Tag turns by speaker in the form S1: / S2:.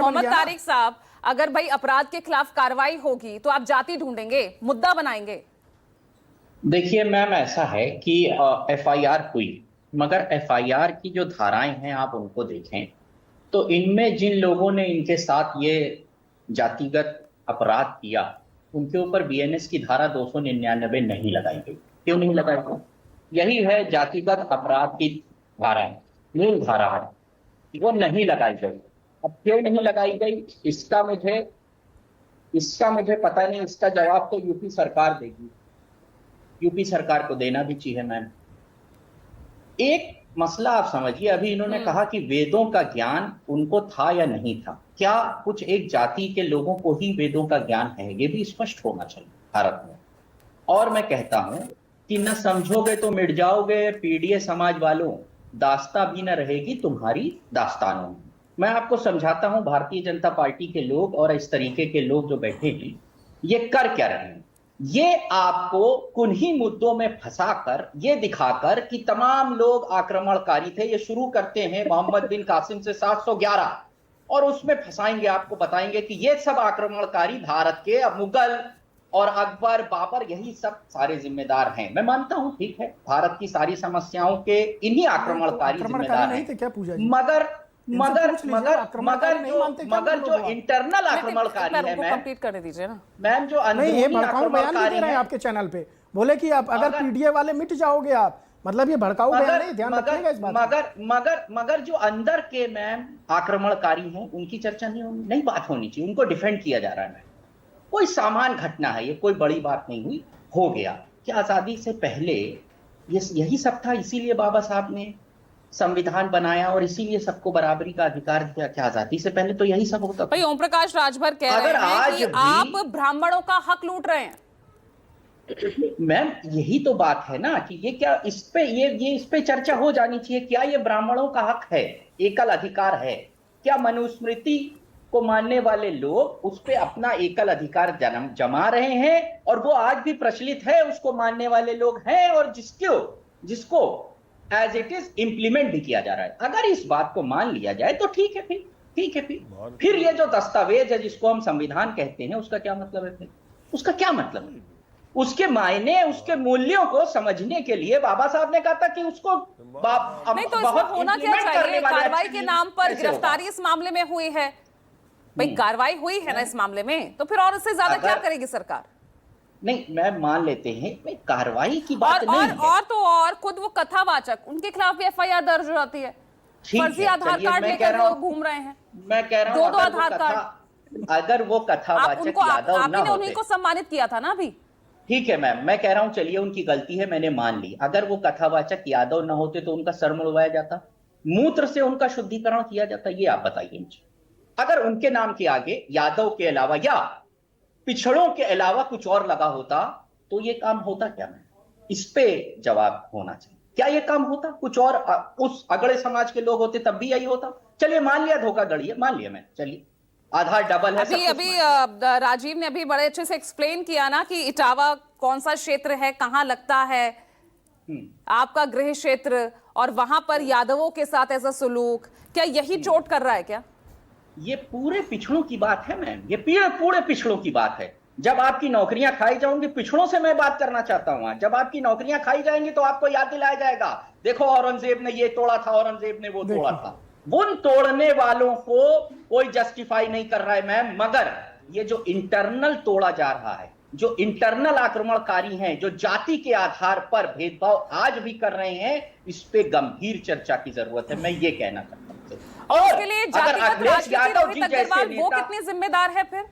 S1: मोहम्मद तारिक साहब, अगर भाई अपराध के खिलाफ कार्रवाई होगी तो आप जाति ढूंढेंगे, मुद्दा बनाएंगे?
S2: देखिए मैम, ऐसा है कि एफआईआर हुई, मगर एफआईआर की जो धाराएं हैं आप उनको देखें तो इनमें जिन लोगों ने इनके साथ ये जातिगत अपराध किया उनके ऊपर बीएनएस की धारा 299 नहीं लगाई गई। क्यों नहीं लगाई गई? यही है जातिगत अपराध की धारा है, मूल धारा है, वो नहीं लगाई गई। अब क्यों नहीं लगाई गई इसका मुझे पता नहीं। इसका जवाब तो यूपी सरकार देगी, यूपी सरकार को देना भी चाहिए मैम। एक मसला आप समझिए, अभी इन्होंने कहा कि वेदों का ज्ञान उनको था या नहीं था। क्या कुछ एक जाति के लोगों को ही वेदों का ज्ञान है? ये भी स्पष्ट होना चाहिए भारत में। और मैं कहता हूं कि न समझोगे तो मिट जाओगे, पीडीए समाज वालों, दास्तां भी न रहेगी तुम्हारी दास्तानों में। मैं आपको समझाता हूं, भारतीय जनता पार्टी के लोग और इस तरीके के लोग जो बैठे हैं ये कर क्या रहे हैं। ये आपको कुन्ही मुद्दों में फंसाकर, ये दिखाकर कि तमाम लोग आक्रमणकारी थे, ये शुरू करते हैं मोहम्मद बिन कासिम से 711 और उसमें फंसाएंगे, आपको बताएंगे कि ये सब आक्रमणकारी भारत के मुगल और अकबर, बाबर, यही सब सारे जिम्मेदार हैं। मैं मानता हूं, ठीक है, भारत की सारी समस्याओं के इन्हीं आक्रमणकारी जिम्मेदार हैं, मगर जो इंटरनल आक्रमणकारी है मैम,
S1: कंप्लीट करने दीजिए ना
S3: मैम, जो अंदरूनी आक्रमणकारी है आपके चैनल पे बोले कि आप अगर पीडीए वाले मिट जाओगे आप, मतलब ये भड़काऊ बयान नहीं, ध्यान रखिएगा इस बात।
S2: मगर जो अंदर के मैम आक्रमणकारी हैं उनकी चर्चा नहीं बात होनी चाहिए, उनको डिफेंड किया जा रहा है। कोई सामान्य घटना है, ये कोई बड़ी बात नहीं हुई, हो गया। कि आजादी से पहले यही सब था, इसीलिए बाबा साहब ने संविधान बनाया और इसीलिए सबको बराबरी का अधिकार दिया। क्या आजादी से पहले तो यही सब होता था?
S1: भाई ओम प्रकाश राजभर कह रहे हैं कि आप ब्राह्मणों का हक लूट रहे हैं।
S2: मैम यही तो बात है ना कि ये क्या, इस पे चर्चा हो जानी चाहिए। क्या ये ब्राह्मणों का हक है, एकल अधिकार है? क्या मनुस्मृति को मानने वाले लोग उस पे अपना एकल अधिकार जमा रहे हैं और वो आज भी प्रचलित है, उसको मानने वाले लोग हैं और जिसको एज इट इज इंप्लीमेंट भी किया जा रहा है। अगर इस बात को मान लिया जाए तो ठीक है, फिर ये जो दस्तावेज है जिसको हम संविधान कहते हैं उसका क्या मतलब है? फिर उसका क्या मतलब है? उसके मायने, उसके मूल्यों को समझने के लिए बाबा साहब ने कहा था कि उसको
S1: नहीं तो इसमें होना क्या चाहिए? कार्रवाई के नाम पर गिरफ्तारी इस मामले में हुई है भाई, कार्रवाई हुई है ना इस मामले में, तो फिर और इससे ज्यादा क्या करेगी सरकार?
S2: नहीं, मैं मान लेते हैं कार्रवाई की बात नहीं है।
S1: और तो और खुद वो कथावाचक, उनके खिलाफ भी एफआईआर दर्ज हो जाती है, फर्जी आधार कार्ड लेकर वो घूम रहे हैं।
S2: मैं कह रहा हूं
S1: दो आधार कार्ड।
S2: अगर वो कथावाचक यादव ना होते,
S1: उन्हीं को सम्मानित किया था ना अभी।
S2: ठीक है मैम, मैं कह रहा हूं चलिए उनकी गलती है, मैंने मान ली। अगर वो कथावाचक यादव ना होते तो उनका सर मुड़वाया जाता, मूत्र से उनका शुद्धिकरण किया जाता, ये आप बताइए मुझे। अगर उनके नाम के आगे यादव के अलावा या पिछड़ों के अलावा कुछ और लगा होता तो ये काम होता क्या? मैं इस पे जवाब होना चाहिए। क्या ये काम होता? कुछ और उस अगड़े समाज के लोग होते तब भी यही होता? चलिए मान लिया धोखाधड़ी है, मान लिया मैं, चलिए आधार डबल है।
S1: अभी राजीव ने अभी बड़े अच्छे से एक्सप्लेन किया ना कि इटावा कौन सा क्षेत्र है, कहां लगता है आपका गृह क्षेत्र, और वहां पर यादवों के साथ ऐसा सुलूक, क्या यही चोट कर रहा है क्या?
S2: ये पूरे पिछड़ों की बात है मैम, ये पूरे पिछड़ों की बात है। जब आपकी नौकरियां खाई जाएंगी, पिछड़ों से मैं बात करना चाहता हूं, जब आपकी नौकरियां खाई जाएंगी तो आपको याद दिलाया जाएगा, देखो औरंगजेब ने ये तोड़ा था, औरंगजेब ने वो तोड़ा था। उन तोड़ने वालों को कोई जस्टिफाई नहीं कर रहा है मैम, मगर ये जो इंटरनल तोड़ा जा रहा है, जो इंटरनल आक्रमणकारी हैं, जो जाति के आधार पर भेदभाव आज भी कर रहे हैं, इस पे गंभीर चर्चा की जरूरत है। मैं ये कहना चाहता हूं।
S1: और उसके लिए जातिगत राजनीति, रोहित अग्रवाल वो कितने जिम्मेदार है फिर?